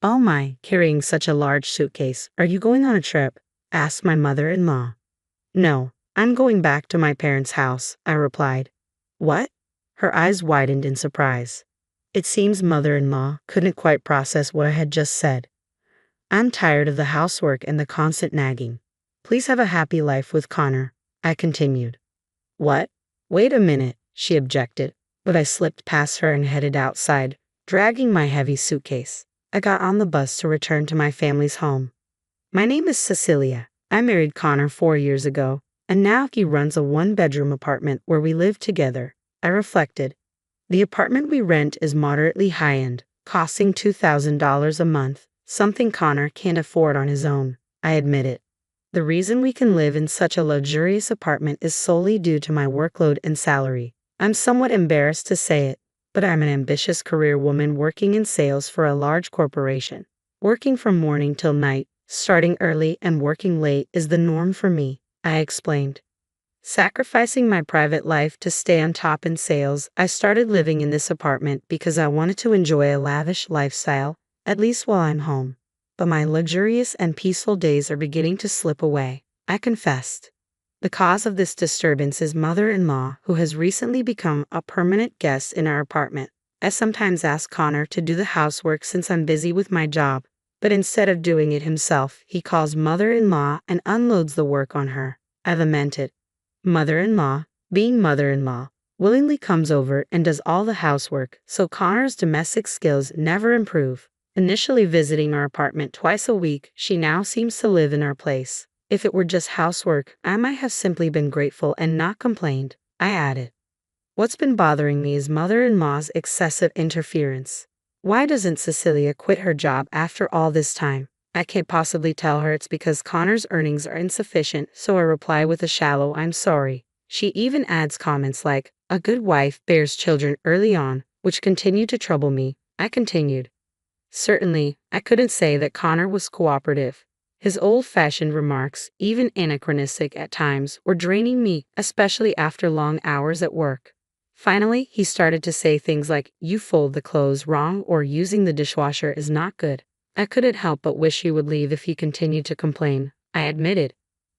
"Oh my, carrying such a large suitcase. Are you going on a trip?" asked my mother-in-law. "No, I'm going back to my parents' house," I replied. "What?" Her eyes widened in surprise. It seems mother-in-law couldn't quite process what I had just said. "I'm tired of the housework and the constant nagging. Please have a happy life with Connor," I continued. "What? Wait a minute," she objected, but I slipped past her and headed outside, dragging my heavy suitcase. I got on the bus to return to my family's home. "My name is Cecilia. I married Connor 4 years ago, and now he runs a one-bedroom apartment where we live together," I reflected. "The apartment we rent is moderately high-end, costing $2,000 a month, something Connor can't afford on his own," I admitted. "The reason we can live in such a luxurious apartment is solely due to my workload and salary. I'm somewhat embarrassed to say it, but I'm an ambitious career woman working in sales for a large corporation. Working from morning till night, starting early and working late is the norm for me," I explained. Sacrificing my private life to stay on top in sales, I started living in this apartment because I wanted to enjoy a lavish lifestyle, at least while I'm home. But my luxurious and peaceful days are beginning to slip away, I confessed. The cause of this disturbance is mother-in-law, who has recently become a permanent guest in our apartment. I sometimes ask Connor to do the housework since I'm busy with my job, but instead of doing it himself, he calls mother-in-law and unloads the work on her. I lamented. Mother-in-law, being mother-in-law, willingly comes over and does all the housework, so Connor's domestic skills never improve. Initially visiting our apartment twice a week, she now seems to live in our place. If it were just housework, I might have simply been grateful and not complained, I added. What's been bothering me is mother-in-law's excessive interference. Why doesn't Cecilia quit her job after all this time? I can't possibly tell her it's because Connor's earnings are insufficient, so I reply with a shallow "I'm sorry." She even adds comments like, "A good wife bears children early on," which continue to trouble me. I continued. Certainly, I couldn't say that Connor was cooperative. His old-fashioned remarks, even anachronistic at times, were draining me, especially after long hours at work. Finally, he started to say things like, "You fold the clothes wrong," or "Using the dishwasher is not good." I couldn't help but wish he would leave if he continued to complain, I admitted.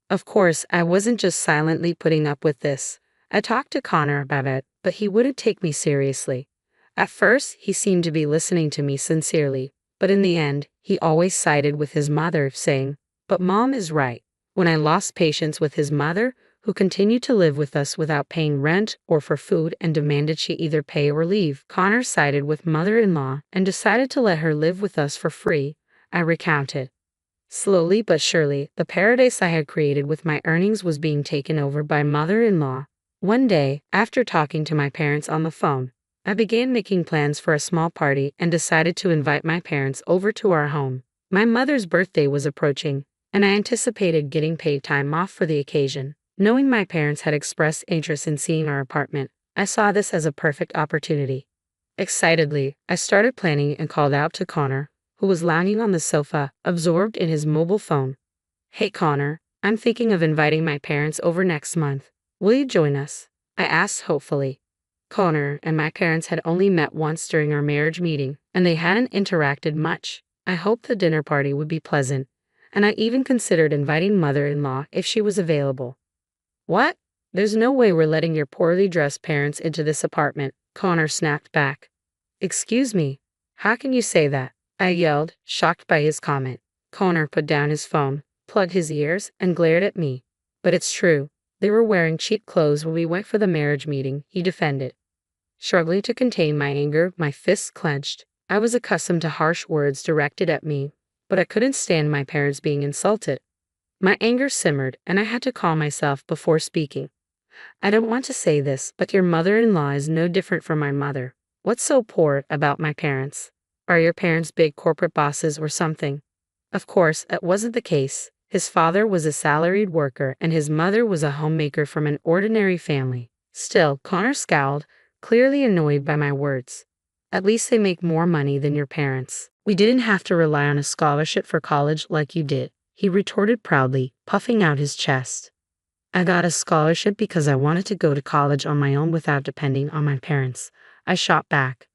Of course, I wasn't just silently putting up with this. I talked to Connor about it, but he wouldn't take me seriously. At first, he seemed to be listening to me sincerely, but in the end, he always sided with his mother, saying, "But Mom is right." When I lost patience with his mother, who continued to live with us without paying rent or for food and demanded she either pay or leave, Connor sided with mother-in-law and decided to let her live with us for free, I recounted. Slowly but surely, the paradise I had created with my earnings was being taken over by mother-in-law. One day, after talking to my parents on the phone, I began making plans for a small party and decided to invite my parents over to our home. My mother's birthday was approaching, and I anticipated getting paid time off for the occasion. Knowing my parents had expressed interest in seeing our apartment, I saw this as a perfect opportunity. Excitedly, I started planning and called out to Connor, who was lounging on the sofa, absorbed in his mobile phone. "Hey Connor, I'm thinking of inviting my parents over next month. Will you join us?" I asked hopefully. Connor and my parents had only met once during our marriage meeting, and they hadn't interacted much. I hoped the dinner party would be pleasant, and I even considered inviting mother-in-law if she was available. "What? There's no way we're letting your poorly dressed parents into this apartment," Connor snapped back. "Excuse me, how can you say that?" I yelled, shocked by his comment. Connor put down his phone, plugged his ears, and glared at me. "But it's true. They were wearing cheap clothes when we went for the marriage meeting," he defended. Struggling to contain my anger, my fists clenched. I was accustomed to harsh words directed at me, but I couldn't stand my parents being insulted. My anger simmered, and I had to calm myself before speaking. "I don't want to say this, but your mother-in-law is no different from my mother. What's so poor about my parents? Are your parents big corporate bosses or something?" Of course, that wasn't the case. His father was a salaried worker, and his mother was a homemaker from an ordinary family. Still, Connor scowled, clearly annoyed by my words. "At least they make more money than your parents. We didn't have to rely on a scholarship for college like you did," he retorted proudly, puffing out his chest. "I got a scholarship because I wanted to go to college on my own without depending on my parents," I shot back.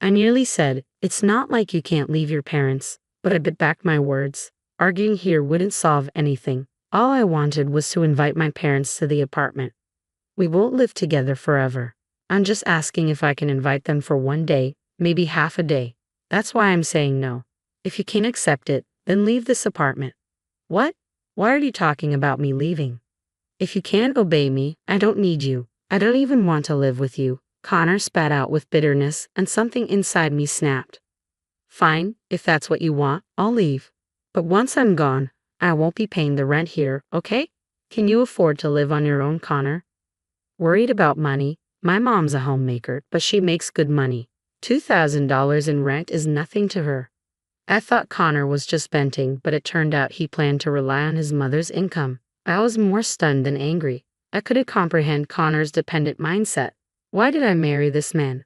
I nearly said, "It's not like you can't leave your parents," but I bit back my words. Arguing here wouldn't solve anything. All I wanted was to invite my parents to the apartment. We won't live together forever. I'm just asking if I can invite them for one day, maybe half a day. That's why I'm saying no. If you can't accept it, then leave this apartment. What? Why are you talking about me leaving? If you can't obey me, I don't need you. I don't even want to live with you. Connor spat out with bitterness, and something inside me snapped. Fine, if that's what you want, I'll leave. But once I'm gone, I won't be paying the rent here, okay? Can you afford to live on your own, Connor? Worried about money? My mom's a homemaker, but she makes good money. $2,000 in rent is nothing to her. I thought Connor was just venting, but it turned out he planned to rely on his mother's income. I was more stunned than angry. I couldn't comprehend Connor's dependent mindset. Why did I marry this man?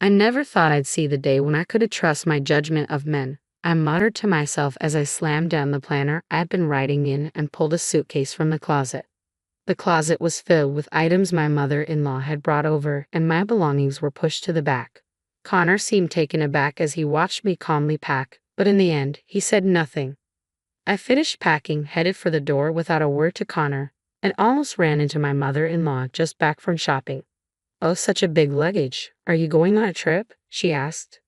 I never thought I'd see the day when I could trust my judgment of men. I muttered to myself as I slammed down the planner I'd been writing in and pulled a suitcase from the closet. The closet was filled with items my mother-in-law had brought over, and my belongings were pushed to the back. Connor seemed taken aback as he watched me calmly pack, but in the end, he said nothing. I finished packing, headed for the door without a word to Connor, and almost ran into my mother-in-law just back from shopping. "Oh, such a big luggage. Are you going on a trip?" she asked.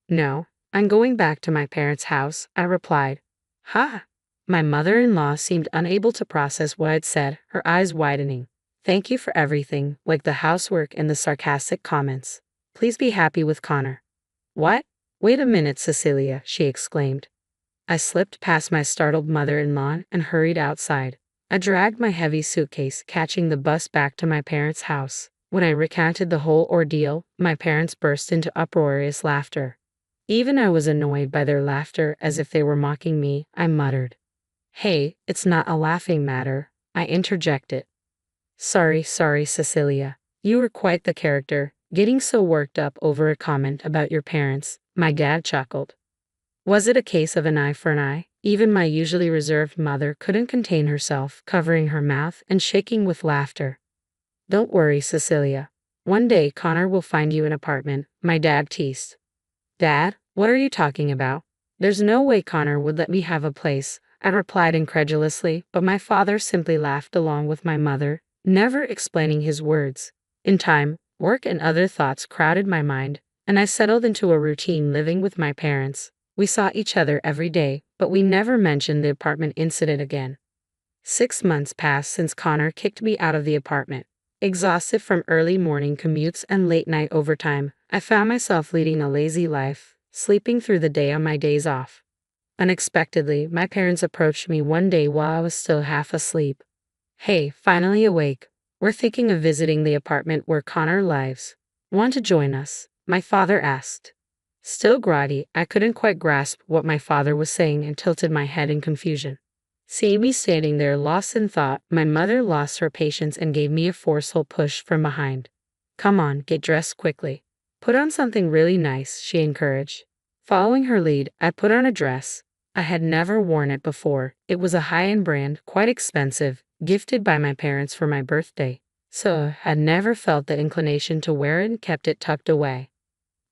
"No, I'm going back to my parents' house," I replied. "Ha!" My mother-in-law seemed unable to process what I'd said, her eyes widening. "Thank you for everything, like the housework and the sarcastic comments. Please be happy with Connor." "What? Wait a minute, Cecilia," she exclaimed. I slipped past my startled mother-in-law and hurried outside. I dragged my heavy suitcase, catching the bus back to my parents' house. When I recounted the whole ordeal, my parents burst into uproarious laughter. Even I was annoyed by their laughter, as if they were mocking me. I muttered, "Hey, it's not a laughing matter," I interjected. Sorry, Cecilia. You were quite the character, getting so worked up over a comment about your parents," my dad chuckled. Was it a case of an eye for an eye? Even my usually reserved mother couldn't contain herself, covering her mouth and shaking with laughter. "Don't worry, Cecilia. One day Connor will find you an apartment," my dad teased. "Dad, what are you talking about? There's no way Connor would let me have a place," I replied incredulously, but my father simply laughed along with my mother, never explaining his words. In time, work and other thoughts crowded my mind, and I settled into a routine living with my parents. We saw each other every day, but we never mentioned the apartment incident again. 6 months passed since Connor kicked me out of the apartment. Exhausted from early morning commutes and late night overtime, I found myself leading a lazy life, sleeping through the day on my days off. Unexpectedly, my parents approached me one day while I was still half asleep. "Hey, finally awake. We're thinking of visiting the apartment where Connor lives. Want to join us?" my father asked. Still groggy, I couldn't quite grasp what my father was saying and tilted my head in confusion. Seeing me standing there lost in thought, my mother lost her patience and gave me a forceful push from behind. "Come on, get dressed quickly. Put on something really nice," she encouraged. Following her lead, I put on a dress. I had never worn it before. It was a high-end brand, quite expensive, gifted by my parents for my birthday, so I had never felt the inclination to wear it and kept it tucked away.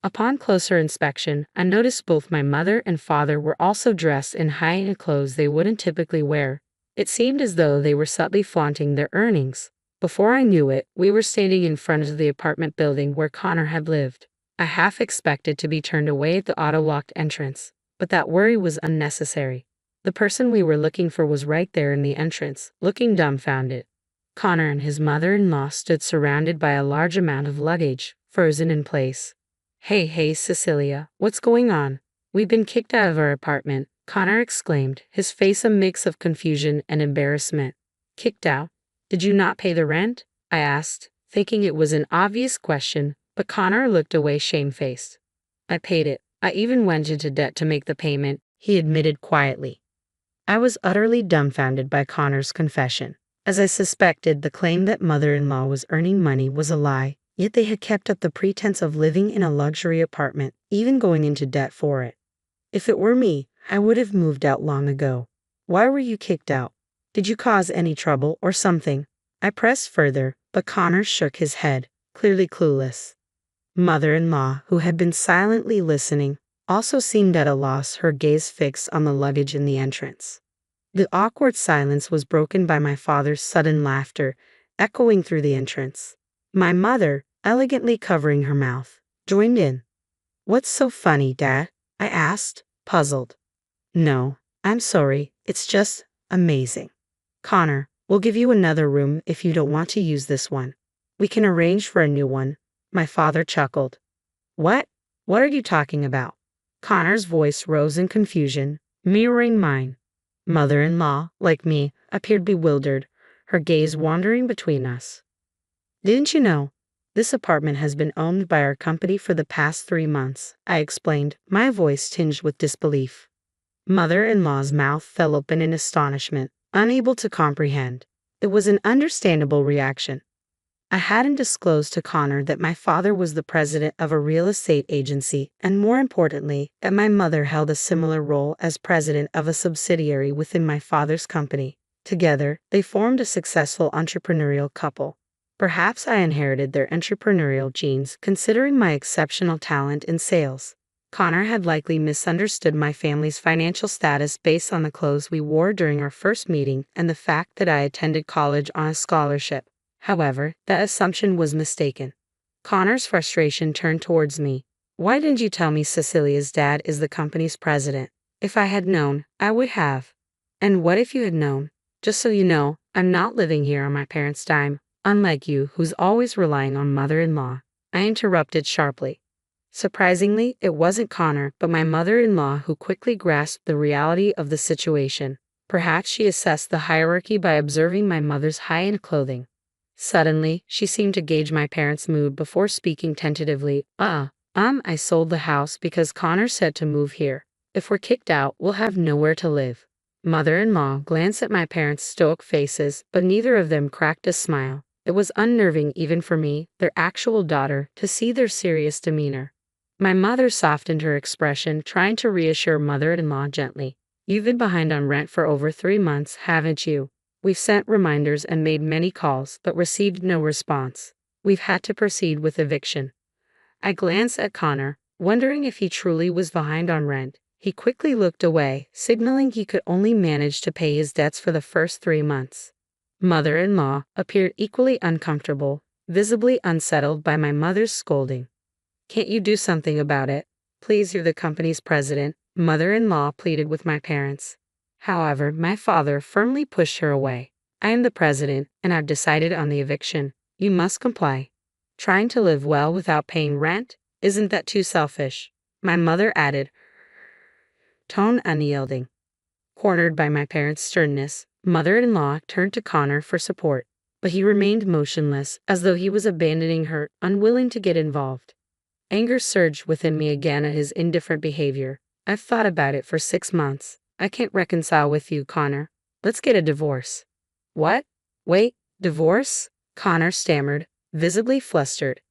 Upon closer inspection, I noticed both my mother and father were also dressed in high-end clothes they wouldn't typically wear. It seemed as though they were subtly flaunting their earnings. Before I knew it, we were standing in front of the apartment building where Connor had lived. I half expected to be turned away at the auto-locked entrance, but that worry was unnecessary. The person we were looking for was right there in the entrance, looking dumbfounded. Connor and his mother-in-law stood surrounded by a large amount of luggage, frozen in place. Hey, Cecilia, what's going on? We've been kicked out of our apartment," Connor exclaimed, his face a mix of confusion and embarrassment. "Kicked out? Did you not pay the rent?" I asked, thinking it was an obvious question, but Connor looked away shamefaced. "I paid it. I even went into debt to make the payment," he admitted quietly. I was utterly dumbfounded by Connor's confession. As I suspected, the claim that mother-in-law was earning money was a lie. Yet they had kept up the pretense of living in a luxury apartment, even going into debt for it. If it were me, I would have moved out long ago. "Why were you kicked out? Did you cause any trouble or something?" I pressed further, but Connor shook his head, clearly clueless. Mother-in-law, who had been silently listening, also seemed at a loss, her gaze fixed on the luggage in the entrance. The awkward silence was broken by my father's sudden laughter, echoing through the entrance. My mother, elegantly covering her mouth, joined in. "What's so funny, Dad?" I asked, puzzled. "No, I'm sorry, it's just amazing. Connor, we'll give you another room if you don't want to use this one. We can arrange for a new one." My father chuckled. "What? What are you talking about?" Connor's voice rose in confusion, mirroring mine. Mother-in-law, like me, appeared bewildered, her gaze wandering between us. "Didn't you know? This apartment has been owned by our company for the past 3 months," I explained, my voice tinged with disbelief. Mother-in-law's mouth fell open in astonishment, unable to comprehend. It was an understandable reaction. I hadn't disclosed to Connor that my father was the president of a real estate agency, and more importantly, that my mother held a similar role as president of a subsidiary within my father's company. Together, they formed a successful entrepreneurial couple. Perhaps I inherited their entrepreneurial genes, considering my exceptional talent in sales. Connor had likely misunderstood my family's financial status based on the clothes we wore during our first meeting and the fact that I attended college on a scholarship. However, that assumption was mistaken. Connor's frustration turned towards me. "Why didn't you tell me Cecilia's dad is the company's president? If I had known, I would have." "And what if you had known? Just so you know, I'm not living here on my parents' dime, unlike you, who's always relying on mother-in-law," I interrupted sharply. Surprisingly, it wasn't Connor, but my mother-in-law who quickly grasped the reality of the situation. Perhaps she assessed the hierarchy by observing my mother's high-end clothing. Suddenly, she seemed to gauge my parents' mood before speaking tentatively. I sold the house because Connor said to move here. If we're kicked out, we'll have nowhere to live." Mother-in-law glanced at my parents' stoic faces, but neither of them cracked a smile. It was unnerving even for me, their actual daughter, to see their serious demeanor. My mother softened her expression, trying to reassure mother-in-law gently. "You've been behind on rent for over 3 months, haven't you? We've sent reminders and made many calls, but received no response. We've had to proceed with eviction." I glanced at Connor, wondering if he truly was behind on rent. He quickly looked away, signaling he could only manage to pay his debts for the first 3 months. Mother-in-law appeared equally uncomfortable, visibly unsettled by my mother's scolding. "Can't you do something about it? Please, you're the company's president," mother-in-law pleaded with my parents. However, my father firmly pushed her away. "I am the president, and I've decided on the eviction. You must comply." "Trying to live well without paying rent? Isn't that too selfish?" my mother added, tone unyielding. Cornered by my parents' sternness, mother-in-law turned to Connor for support, but he remained motionless, as though he was abandoning her, unwilling to get involved. Anger surged within me again at his indifferent behavior. "I've thought about it for 6 months. I can't reconcile with you, Connor. Let's get a divorce." "What? Wait, divorce?" Connor stammered, visibly flustered.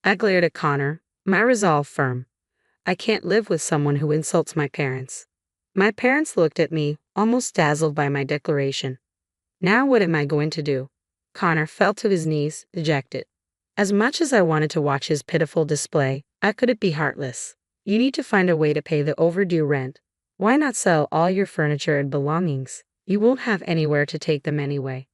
I glared at Connor, my resolve firm. I can't live with someone who insults my parents. My parents looked at me, almost dazzled by my declaration. Now what am I going to do? Connor fell to his knees, dejected. As much as I wanted to watch his pitiful display, I couldn't be heartless. "You need to find a way to pay the overdue rent. Why not sell all your furniture and belongings? You won't have anywhere to take them anyway."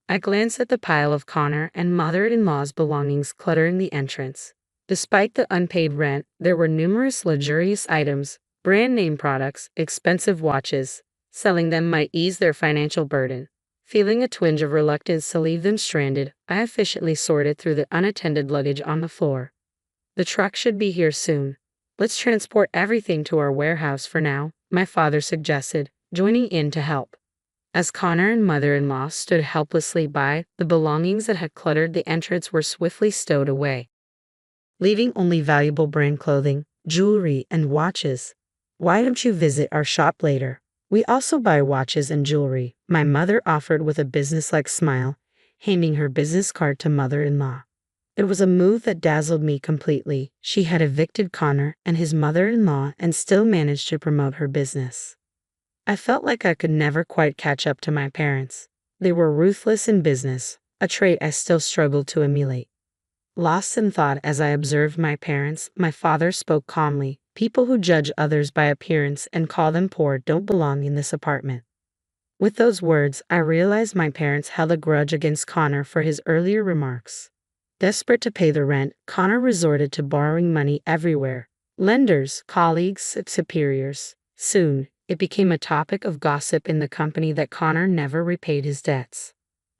I glanced at the pile of Connor and mother-in-law's belongings cluttering the entrance. Despite the unpaid rent, there were numerous luxurious items, brand-name products, expensive watches. Selling them might ease their financial burden. Feeling a twinge of reluctance to leave them stranded, I efficiently sorted through the unattended luggage on the floor. "The truck should be here soon. Let's transport everything to our warehouse for now," my father suggested, joining in to help. As Connor and mother-in-law stood helplessly by, the belongings that had cluttered the entrance were swiftly stowed away, leaving only valuable brand clothing, jewelry, and watches. "Why don't you visit our shop later? We also buy watches and jewelry," my mother offered with a businesslike smile, handing her business card to mother-in-law. It was a move that dazzled me completely. She had evicted Connor and his mother-in-law and still managed to promote her business. I felt like I could never quite catch up to my parents. They were ruthless in business, a trait I still struggled to emulate. Lost in thought as I observed my parents, my father spoke calmly. People who judge others by appearance and call them poor don't belong in this apartment. With those words, I realized my parents held a grudge against Connor for his earlier remarks. Desperate to pay the rent, Connor resorted to borrowing money everywhere. Lenders, colleagues, superiors. Soon, it became a topic of gossip in the company that Connor never repaid his debts.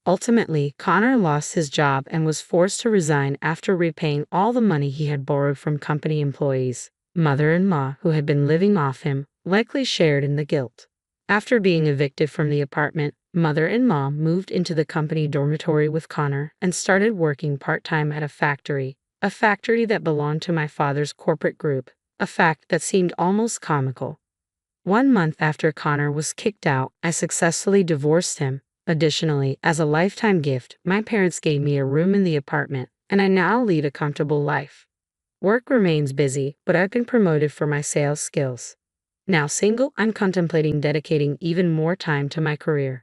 Ultimately, Connor lost his job and was forced to resign after repaying all the money he had borrowed from company employees. Mother-in-law, who had been living off him, likely shared in the guilt. After being evicted from the apartment, mother-in-law moved into the company dormitory with Connor and started working part-time at a factory that belonged to my father's corporate group, a fact that seemed almost comical. 1 month after Connor was kicked out, I successfully divorced him. Additionally, as a lifetime gift, my parents gave me a room in the apartment, and I now lead a comfortable life. Work remains busy, but I've been promoted for my sales skills. Now single, I'm contemplating dedicating even more time to my career.